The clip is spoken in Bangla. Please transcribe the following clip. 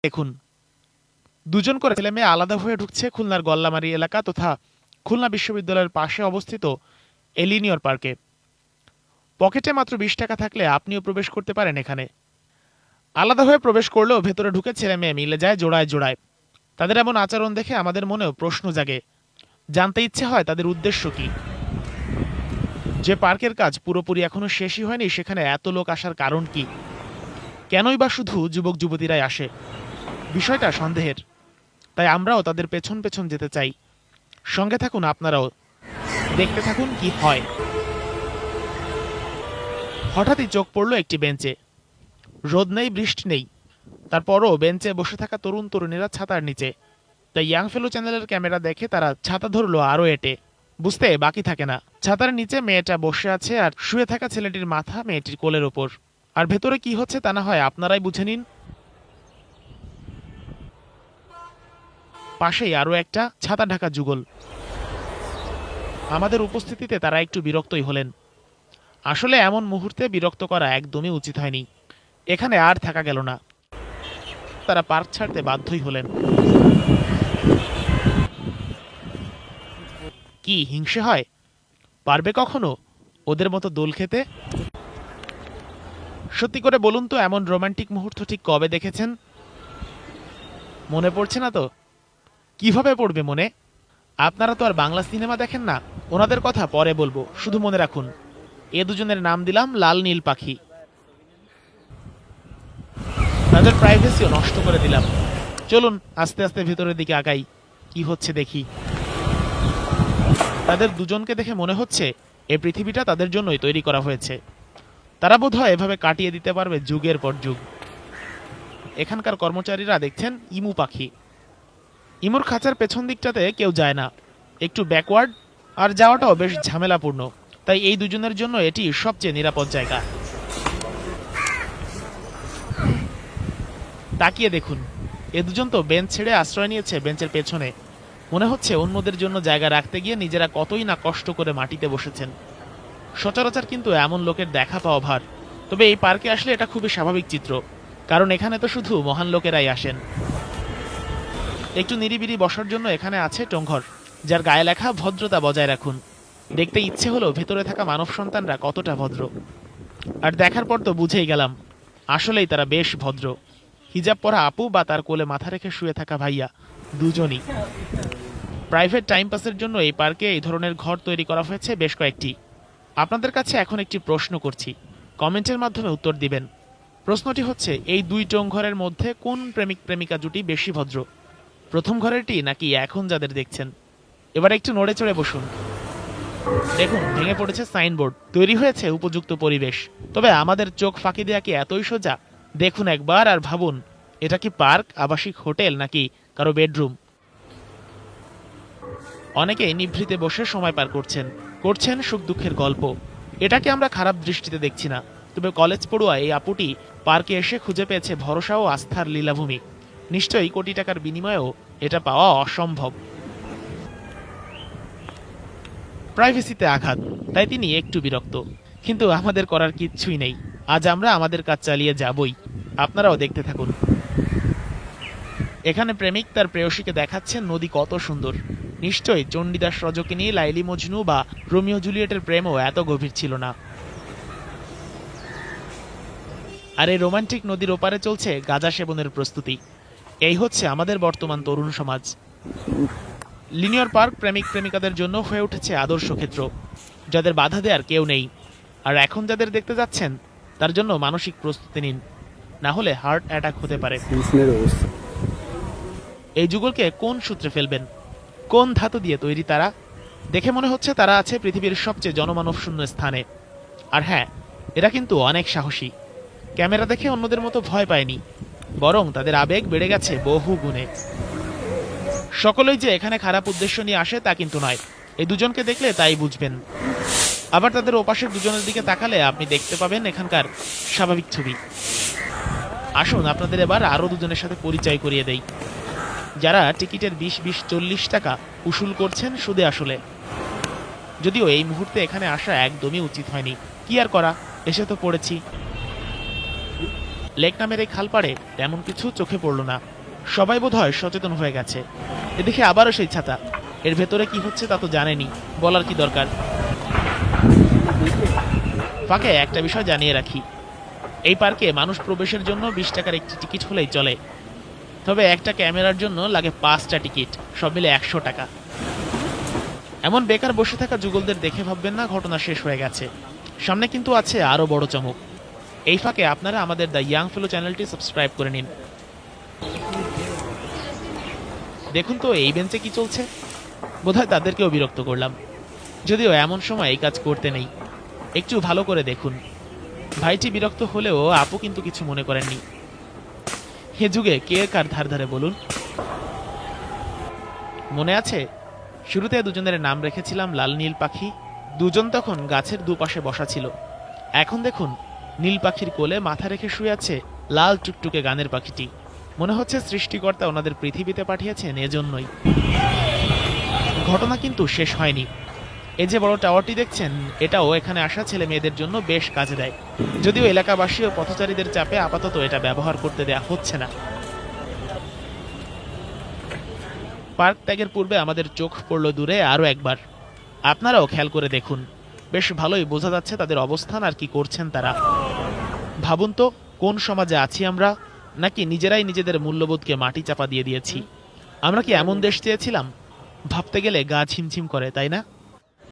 দেখুন, দুজন করে ছেলে মেয়ে আলাদা হয়ে ঢুকছে খুলনার গল্লামারী এলাকা তথা খুলনা বিশ্ববিদ্যালয়ের পাশে অবস্থিত এলিনিয়র পার্কে। পকেটে মাত্র ২০ টাকা থাকলে আপনিও প্রবেশ করতে পারেন এখানে। আলাদা হয়ে প্রবেশ করলেও ভেতরে ঢুকে ছেলে মেয়ে মিলে যায় জোড়ায় জোড়ায়। তাদের এমন আচরণ দেখে আমাদের মনেও প্রশ্ন জাগে, জানতে ইচ্ছে হয় তাদের উদ্দেশ্য কি। যে পার্কের কাজ পুরোপুরি এখনো শেষই হয়নি সেখানে এত লোক আসার কারণ কি? কেনই বা শুধু যুবক যুবতীরাই আসে? বিষয়টা সন্দেহের। তাই আমরাও তাদের পেছন পেছন যেতে চাই। সঙ্গে থাকুন আপনারাও, দেখতে থাকুন কি হয়। হঠাৎই চোখ পড়ল একটি বেঞ্চে। রোদ নেই, বৃষ্টি নেই, তারপরও বেঞ্চে বসে থাকা তরুণ তরুণীরা ছাতার নিচে। তাই ইয়াং ফেলো চ্যানেলের ক্যামেরা দেখে তারা ছাতা ধরলো আরো এটে। বুঝতে বাকি থাকে না, ছাতার নিচে মেয়েটা বসে আছে আর শুয়ে থাকা ছেলেটির মাথা মেয়েটির কোলের ওপর। আর ভেতরে কি হচ্ছে তা না হয় আপনারাই বুঝে নিন। পাশেই আরো একটা ছাতা ঢাকা যুগল। আমাদের উপস্থিতিতে তারা একটু বিরক্তই হলেন। আসলে এমন মুহূর্তে বিরক্ত করা একদমই উচিত হয়নি। এখানে আর থাকা গেল না, তারা পার্ক ছাড়তে বাধ্যই হলেন। কি হিংসে হয়? পারবে কখনো ওদের মতো দোল খেতে? সত্যি করে বলুন তো, এমন রোমান্টিক মুহূর্ত ঠিক কবে দেখেছেন? মনে পড়ছে না তো? কিভাবে পড়বে মনে? আপনারা তো আর বাংলা সিনেমা দেখেন না। ওনাদের কথা পরে বলবো, শুধু মনে রাখুন এ দুজনের নাম দিলাম লাল নীল পাখি। তাদের প্রাইভেসিও নষ্ট করে দিলাম। চলুন আস্তে আস্তে ভেতরের দিকে আগাই, কি হচ্ছে দেখি। তাদের দুজনকে দেখে মনে হচ্ছে এই পৃথিবীটা তাদের জন্যই তৈরি করা হয়েছে। তারা বোধহয় এভাবে কাটিয়ে দিতে পারবে যুগের পর যুগ। এখানকার কর্মচারীরা দেখছেন ইমু পাখি। ইমুর খাঁচার পেছন দিকটাতে কেউ যায় না, একটু ব্যাকওয়ার্ড, আর যাওয়াটাও বেশ ঝামেলাপূর্ণ। তাই এই দুজনের জন্য এটি সবচেয়ে নিরাপদ জায়গা। তাকিয়ে দেখুন, এ দুজন তো বেঞ্চ ছেড়ে আশ্রয় নিয়েছে বেঞ্চের পেছনে। মনে হচ্ছে অন্যদের জন্য জায়গা রাখতে গিয়ে নিজেরা কতই না কষ্ট করে মাটিতে বসেছেন। সচরাচর কিন্তু এমন লোকের দেখা পাওয়া ভার। তবে এই পার্কে আসলে এটা খুবই স্বাভাবিক চিত্র, কারণ এখানে তো শুধু মহান লোকেরাই আসেন। একটু নিরিবিলি বসার জন্য এখানে আছে টংঘর, যার গায়ে লেখা ভদ্রতা বজায় রাখুন। দেখতে ইচ্ছে হলো ভেতরে থাকা মানব সন্তানরা কতটা ভদ্র। আর দেখার পর তো বুঝেই গেলাম, আসলেই তারা বেশ ভদ্র। হিজাব পরা আপু বা তার কোলে মাথা রেখে শুয়ে থাকা ভাইয়া, দুজনই। প্রাইভেট টাইম পাসের জন্য এই পার্কে এই ধরনের ঘর তৈরি করা হয়েছে বেশ কয়েকটি। আপনাদের কাছে এখন একটি প্রশ্ন করছি, কমেন্টের মাধ্যমে উত্তর দিবেন। প্রশ্নটি হচ্ছে, এই দুই টংঘরের মধ্যে কোন প্রেমিক প্রেমিকা জুটি বেশি ভদ্র? প্রথম ঘরেরটি নাকি এখন যাদের দেখছেন? এবার একটু নড়ে চড়ে বসুন। দেখুন, ভেঙে পড়েছে সাইনবোর্ড, তৈরি হয়েছে উপযুক্ত পরিবেশ। তবে আমাদের চোখ ফাঁকি দেয়া কি এতই সোজা? দেখুন একবার আর ভাবুন, এটা কি পার্ক, আবাসিক হোটেল, নাকি কারো বেডরুম? অনেকে নিভৃতে বসে সময় পার করছেন, করছেন সুখ দুঃখের গল্প। এটাকে আমরা খারাপ দৃষ্টিতে দেখছি না। তবে কলেজ পড়ুয়া এই আপুটি পার্কে এসে খুঁজে পেয়েছে ভরসা ও আস্থার লীলাভূমি। নিশ্চয়ই কোটি টাকার বিনিময়েও এটা পাওয়া অসম্ভব। প্রাইভেসিতে আঘাত, তাই তিনি একটু বিরক্ত। কিন্তু আমাদের করার কিচ্ছুই নেই। আজ আমরা আমাদের কাজ চালিয়ে যাবই। আপনারাও দেখতে থাকুন। এখানে প্রেমিক তার প্রেয়সীকে দেখাচ্ছেন নদী কত সুন্দর। নিশ্চয়ই চণ্ডীদাস রজকিনী, লাইলি মজনু বা রোমিও জুলিয়েটের প্রেমও এত গভীর ছিল না। আর এই রোমান্টিক নদীর ওপারে চলছে গাঁজা সেবনের প্রস্তুতি। এই হচ্ছে আমাদের বর্তমান তরুণ সমাজ। লিনিয়র পার্ক প্রেমিক প্রেমিকাদের জন্য হয়ে উঠেছে আদর্শ ক্ষেত্র, যাদের বাধা দেওয়ার কেউ নেই। আর এখন যাদের দেখতে যাচ্ছেন, তার জন্য মানসিক প্রস্তুতি নিন, না হলে হার্ট অ্যাটাক হতে পারে। এই যুগলকে কোন সূত্রে ফেলবেন? কোন ধাতু দিয়ে তৈরি তারা? দেখে মনে হচ্ছে তারা আছে পৃথিবীর সবচেয়ে জনমানবশূন্য স্থানে। আর হ্যাঁ, এরা কিন্তু অনেক সাহসী। ক্যামেরা দেখে অন্যদের মতো ভয় পায়নি, বরং তাদের আবেগ বেড়ে গেছে বহু গুণে। সকলেই যে এখানে খারাপ উদ্দেশ্য নিয়ে আসে তা কিন্তু নয়। এই দুজনকে দেখলে তাই বুঝবেন। আবার তাদের ওপাশের দুজনের দিকে তাকালে আপনি দেখতে পাবেন এখানকার স্বাভাবিক ছবি। আসুন আপনাদের এবার আরো দুজনের সাথে পরিচয় করিয়ে দেই, যারা টিকিটের 20-20-40 টাকা উসুল করছেন সুদে আসলে। যদিও এই মুহূর্তে এখানে আসা একদমই উচিত হয়নি, কি আর করা, এসে তো পড়েছি। লেক নামের এই খালপাড়ে তেমন কিছু চোখে পড়ল না। সবাই বোধহয় সচেতন হয়ে গেছে। এদিকে আবারও সেই ছাতা, এর ভেতরে কি হচ্ছে তা তো জানেনি, বলার কি দরকার। ফাঁকে একটা বিষয় জানিয়ে রাখি, এই পার্কে মানুষ প্রবেশের জন্য 20 টাকার একটি টিকিট হলেই চলে, তবে একটা ক্যামেরার জন্য লাগে 5টা টিকিট, সব মিলে 100 টাকা। এমন বেকার বসে থাকা যুগলদের দেখে ভাববেন না ঘটনা শেষ হয়ে গেছে, সামনে কিন্তু আছে আরো বড় চমক। এই ফাঁকে আপনারা আমাদের দ্য ইয়াং ফেলো চ্যানেলটি সাবস্ক্রাইব করে নিন। দেখুন তো এই বেঞ্চে কি চলছে, বোধহয় তাদেরকেও বিরক্ত করলাম, যদিও এমন সময় এই কাজ করতে নেই। একটু ভালো করে দেখুন। ভাইটি বিরক্ত হলেও আপু কিন্তু কিছু মনে করেননি। হে যুগে কে কার ধার ধারে বলুন। মনে আছে শুরুতে দুজনের নাম রেখেছিলাম লাল নীল পাখি, দুজন তখন গাছের দুপাশে বসা ছিল। এখন দেখুন নীল পাখির কোলে মাথা রেখে শুয়ে আছে লাল টুকটুকে গানের পাখিটি। মনে হচ্ছে সৃষ্টিকর্তা ওনাদের পৃথিবীতে পাঠিয়েছেন এজন্যই। ঘটনা কিন্তু শেষ হয়নি। এই যে বড় টাওয়ারটি দেখছেন, এটাও এখানে আসা ছেলে মেয়েদের জন্য বেশ কাজে দেয়, যদিও এলাকাবাসী ও পথচারীদের চাপে আপাতত এটা ব্যবহার করতে দেয়া হচ্ছে না। পার্ক ত্যাগের পূর্বে আমাদের চোখ পড়ল দূরে আরো একবার। আপনারাও খেয়াল করে দেখুন, বেশ ভালোই বোঝা যাচ্ছে তাদের অবস্থান আর কি করছেন তারা। ভাবুন তো কোন সমাজে আছি আমরা, নাকি নিজেরাই নিজেদের মূল্যবোধকে মাটি চাপা দিয়ে দিয়েছি। আমরা কি এমন দেশ চেয়েছিলাম? ভাবতে গেলে গা ছিমছিম করে, তাই না?